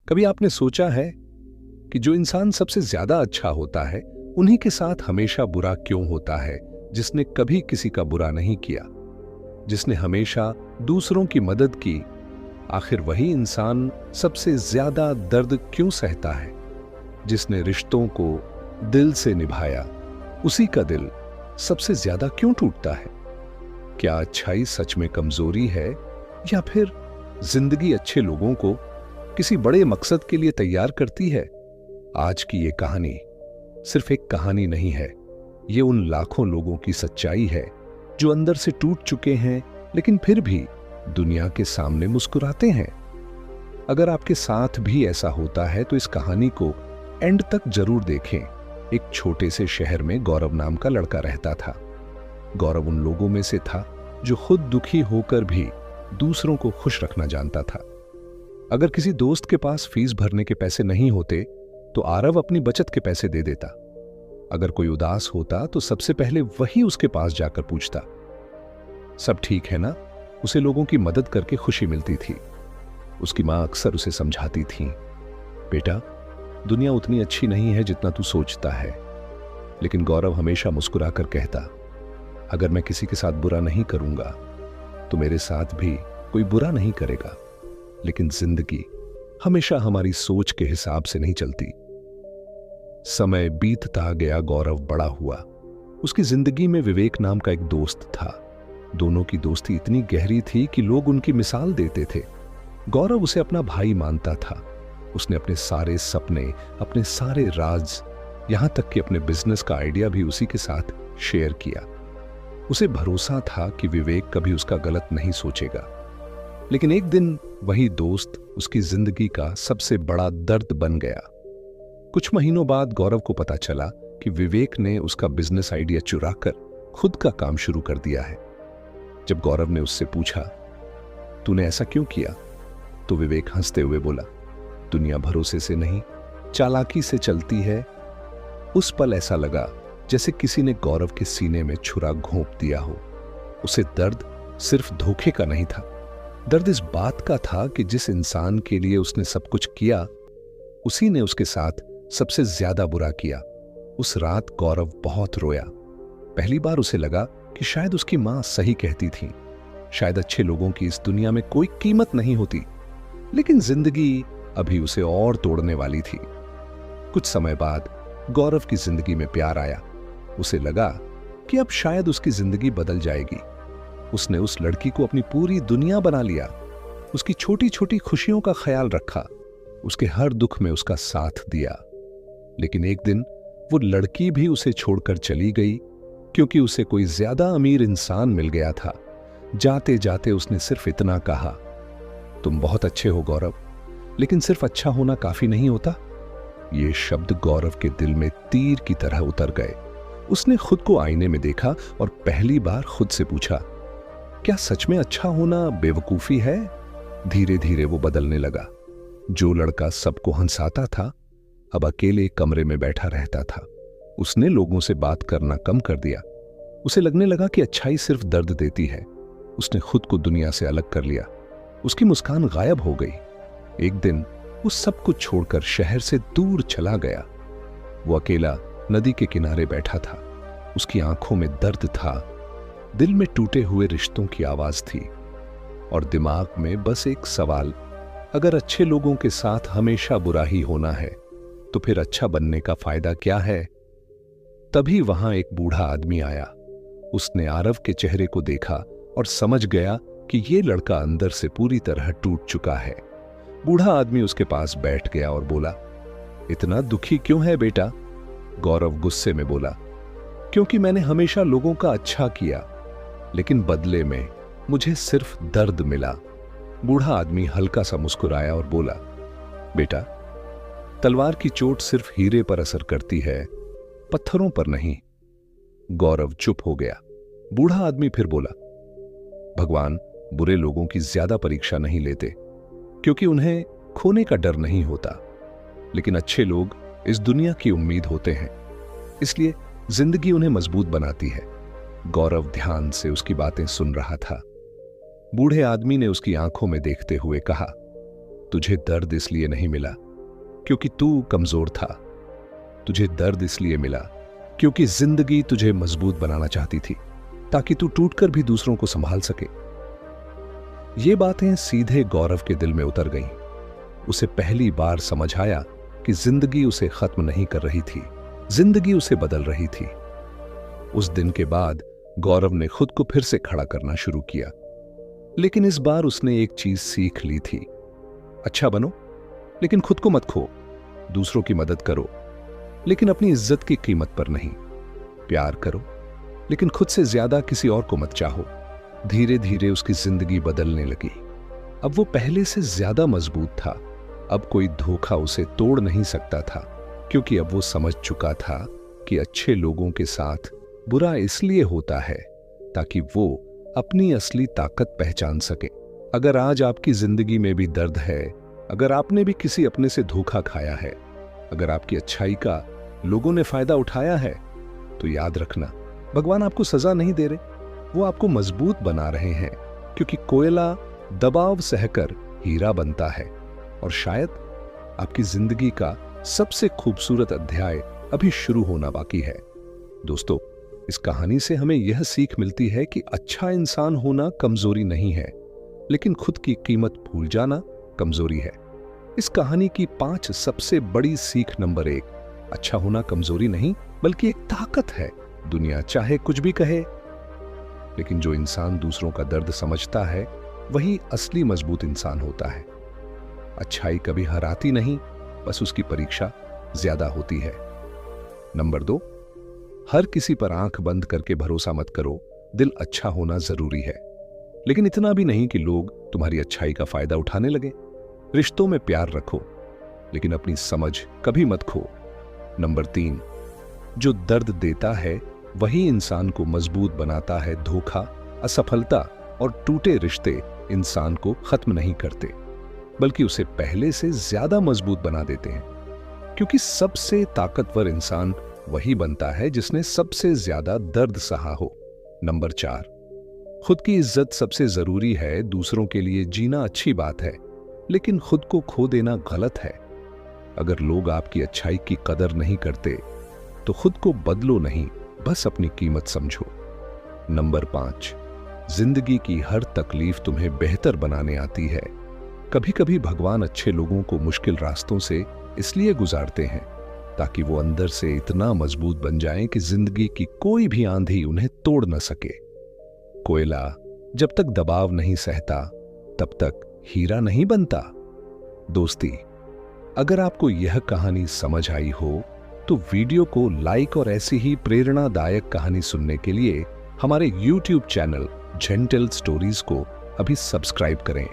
कभी आपने सोचा है कि जो इंसान सबसे ज्यादा अच्छा होता है उन्हीं के साथ हमेशा बुरा क्यों होता है? जिसने कभी किसी का बुरा नहीं किया, जिसने हमेशा दूसरों की मदद की, आखिर वही इंसान सबसे ज्यादा दर्द क्यों सहता है? जिसने रिश्तों को दिल से निभाया, उसी का दिल सबसे ज्यादा क्यों टूटता है? क्या अच्छाई सच में कमजोरी है, या फिर जिंदगी अच्छे लोगों को किसी बड़े मकसद के लिए तैयार करती है? आज की ये कहानी सिर्फ एक कहानी नहीं है, ये उन लाखों लोगों की सच्चाई है जो अंदर से टूट चुके हैं लेकिन फिर भी दुनिया के सामने मुस्कुराते हैं। अगर आपके साथ भी ऐसा होता है तो इस कहानी को एंड तक जरूर देखें। एक छोटे से शहर में गौरव नाम का लड़का रहता था। गौरव उन लोगों में से था जो खुद दुखी होकर भी दूसरों को खुश रखना जानता था। अगर किसी दोस्त के पास फीस भरने के पैसे नहीं होते तो आरव अपनी बचत के पैसे दे देता। अगर कोई उदास होता तो सबसे पहले वही उसके पास जाकर पूछता, सब ठीक है ना? उसे लोगों की मदद करके खुशी मिलती थी। उसकी मां अक्सर उसे समझाती थी, बेटा, दुनिया उतनी अच्छी नहीं है जितना तू सोचता है। लेकिन गौरव हमेशा मुस्कुराकर कहता, अगर मैं किसी के साथ बुरा नहीं करूंगा तो मेरे साथ भी कोई बुरा नहीं करेगा। लेकिन जिंदगी हमेशा हमारी सोच के हिसाब से नहीं चलती। समय बीतता गया, गौरव बड़ा हुआ। उसकी जिंदगी में विवेक नाम का एक दोस्त था। दोनों की दोस्ती इतनी गहरी थी कि लोग उनकी मिसाल देते थे। गौरव उसे अपना भाई मानता था। उसने अपने सारे सपने, अपने सारे राज, यहां तक कि अपने बिजनेस का आइडिया भी उसी के साथ शेयर किया। उसे भरोसा था कि विवेक कभी उसका गलत नहीं सोचेगा। लेकिन एक दिन वही दोस्त उसकी जिंदगी का सबसे बड़ा दर्द बन गया। कुछ महीनों बाद गौरव को पता चला कि विवेक ने उसका बिजनेस आइडिया चुराकर खुद का काम शुरू कर दिया है। जब गौरव ने उससे पूछा, तूने ऐसा क्यों किया? तो विवेक हंसते हुए बोला, दुनिया भरोसे से नहीं, चालाकी से चलती है। उस पल ऐसा लगा जैसे किसी ने गौरव के सीने में छुरा घोंप दिया हो। उसे दर्द सिर्फ धोखे का नहीं था, दर्द इस बात का था कि जिस इंसान के लिए उसने सब कुछ किया, उसी ने उसके साथ सबसे ज्यादा बुरा किया। उस रात गौरव बहुत रोया। पहली बार उसे लगा कि शायद उसकी मां सही कहती थी, शायद अच्छे लोगों की इस दुनिया में कोई कीमत नहीं होती। लेकिन जिंदगी अभी उसे और तोड़ने वाली थी। कुछ समय बाद गौरव की जिंदगी में प्यार आया। उसे लगा कि अब शायद उसकी जिंदगी बदल जाएगी। उसने उस लड़की को अपनी पूरी दुनिया बना लिया। उसकी छोटी छोटी खुशियों का ख्याल रखा, उसके हर दुख में उसका साथ दिया। लेकिन एक दिन वो लड़की भी उसे छोड़कर चली गई, क्योंकि उसे कोई ज्यादा अमीर इंसान मिल गया था। जाते जाते उसने सिर्फ इतना कहा, तुम बहुत अच्छे हो गौरव, लेकिन सिर्फ अच्छा होना काफी नहीं होता। ये शब्द गौरव के दिल में तीर की तरह उतर गए। उसने खुद को आईने में देखा और पहली बार खुद से पूछा, क्या सच में अच्छा होना बेवकूफी है? धीरे धीरे वो बदलने लगा। जो लड़का सबको हंसाता था, अब अकेले कमरे में बैठा रहता था। उसने लोगों से बात करना कम कर दिया। उसे लगने लगा कि अच्छाई सिर्फ दर्द देती है। उसने खुद को दुनिया से अलग कर लिया। उसकी मुस्कान गायब हो गई। एक दिन वो सब कुछ छोड़कर शहर से दूर चला गया। वो अकेला नदी के किनारे बैठा था। उसकी आंखों में दर्द था, दिल में टूटे हुए रिश्तों की आवाज थी, और दिमाग में बस एक सवाल, अगर अच्छे लोगों के साथ हमेशा बुरा ही होना है तो फिर अच्छा बनने का फायदा क्या है? तभी वहां एक बूढ़ा आदमी आया। उसने आरव के चेहरे को देखा और समझ गया कि ये लड़का अंदर से पूरी तरह टूट चुका है। बूढ़ा आदमी उसके पास बैठ गया और बोला, इतना दुखी क्यों है बेटा? गौरव गुस्से में बोला, क्योंकि मैंने हमेशा लोगों का अच्छा किया, लेकिन बदले में मुझे सिर्फ दर्द मिला। बूढ़ा आदमी हल्का सा मुस्कुराया और बोला, बेटा, तलवार की चोट सिर्फ हीरे पर असर करती है, पत्थरों पर नहीं। गौरव चुप हो गया। बूढ़ा आदमी फिर बोला, भगवान बुरे लोगों की ज्यादा परीक्षा नहीं लेते, क्योंकि उन्हें खोने का डर नहीं होता, लेकिन अच्छे लोग इस दुनिया की उम्मीद होते हैं, इसलिए जिंदगी उन्हें मजबूत बनाती है। गौरव ध्यान से उसकी बातें सुन रहा था। बूढ़े आदमी ने उसकी आंखों में देखते हुए कहा, तुझे दर्द इसलिए नहीं मिला क्योंकि तू कमजोर था। तुझे दर्द इसलिए मिला क्योंकि जिंदगी तुझे मजबूत बनाना चाहती थी, ताकि तू टूटकर भी दूसरों को संभाल सके। ये बातें सीधे गौरव के दिल में उतर गईं। उसे पहली बार समझ आया कि जिंदगी उसे खत्म नहीं कर रही थी, जिंदगी उसे बदल रही थी। उस दिन के बाद गौरव ने खुद को फिर से खड़ा करना शुरू किया, लेकिन इस बार उसने एक चीज सीख ली थी। अच्छा बनो, लेकिन खुद को मत खो। दूसरों की मदद करो, लेकिन अपनी इज्जत की कीमत पर नहीं। प्यार करो, लेकिन खुद से ज्यादा किसी और को मत चाहो। धीरे धीरे उसकी जिंदगी बदलने लगी। अब वो पहले से ज्यादा मजबूत था। अब कोई धोखा उसे तोड़ नहीं सकता था, क्योंकि अब वो समझ चुका था कि अच्छे लोगों के साथ बुरा इसलिए होता है ताकि वो अपनी असली ताकत पहचान सके। अगर आज आपकी जिंदगी में भी दर्द है, अगर आपने भी किसी अपने से धोखा खाया है, अगर आपकी अच्छाई का लोगों ने फायदा उठाया है, तो याद रखना, भगवान आपको सजा नहीं दे रहे, वो आपको मजबूत बना रहे हैं। क्योंकि कोयला दबाव सहकर हीरा बनता है, और शायद आपकी जिंदगी का सबसे खूबसूरत अध्याय अभी शुरू होना बाकी है। दोस्तों, इस कहानी से हमें यह सीख मिलती है कि अच्छा इंसान होना कमजोरी नहीं है, लेकिन खुद की कीमत भूल जाना कमजोरी है। इस कहानी की 5 सबसे बड़ी सीख। नंबर 1, अच्छा होना कमजोरी नहीं बल्कि एक ताकत है। दुनिया चाहे कुछ भी कहे, लेकिन जो इंसान दूसरों का दर्द समझता है वही असली मजबूत इंसान होता है। अच्छाई कभी हराती नहीं, बस उसकी परीक्षा ज्यादा होती है। नंबर 2, हर किसी पर आंख बंद करके भरोसा मत करो। दिल अच्छा होना जरूरी है, लेकिन इतना भी नहीं कि लोग तुम्हारी अच्छाई का फायदा उठाने लगे। रिश्तों में प्यार रखो, लेकिन अपनी समझ कभी मत खो। नंबर 3, जो दर्द देता है वही इंसान को मजबूत बनाता है। धोखा, असफलता और टूटे रिश्ते इंसान को खत्म नहीं करते, बल्कि उसे पहले से ज्यादा मजबूत बना देते हैं। क्योंकि सबसे ताकतवर इंसान वही बनता है जिसने सबसे ज्यादा दर्द सहा हो। नंबर 4, खुद की इज्जत सबसे जरूरी है। दूसरों के लिए जीना अच्छी बात है, लेकिन खुद को खो देना गलत है। अगर लोग आपकी अच्छाई की कदर नहीं करते, तो खुद को बदलो नहीं, बस अपनी कीमत समझो। नंबर 5, जिंदगी की हर तकलीफ तुम्हें बेहतर बनाने आती है। कभी कभी भगवान अच्छे लोगों को मुश्किल रास्तों से इसलिए गुजारते हैं ताकि वो अंदर से इतना मजबूत बन जाएं कि जिंदगी की कोई भी आंधी उन्हें तोड़ न सके। कोयला जब तक दबाव नहीं सहता, तब तक हीरा नहीं बनता। दोस्ती, अगर आपको यह कहानी समझ आई हो तो वीडियो को लाइक और ऐसी ही प्रेरणादायक कहानी सुनने के लिए हमारे YouTube चैनल जेंटल स्टोरीज को अभी सब्सक्राइब करें।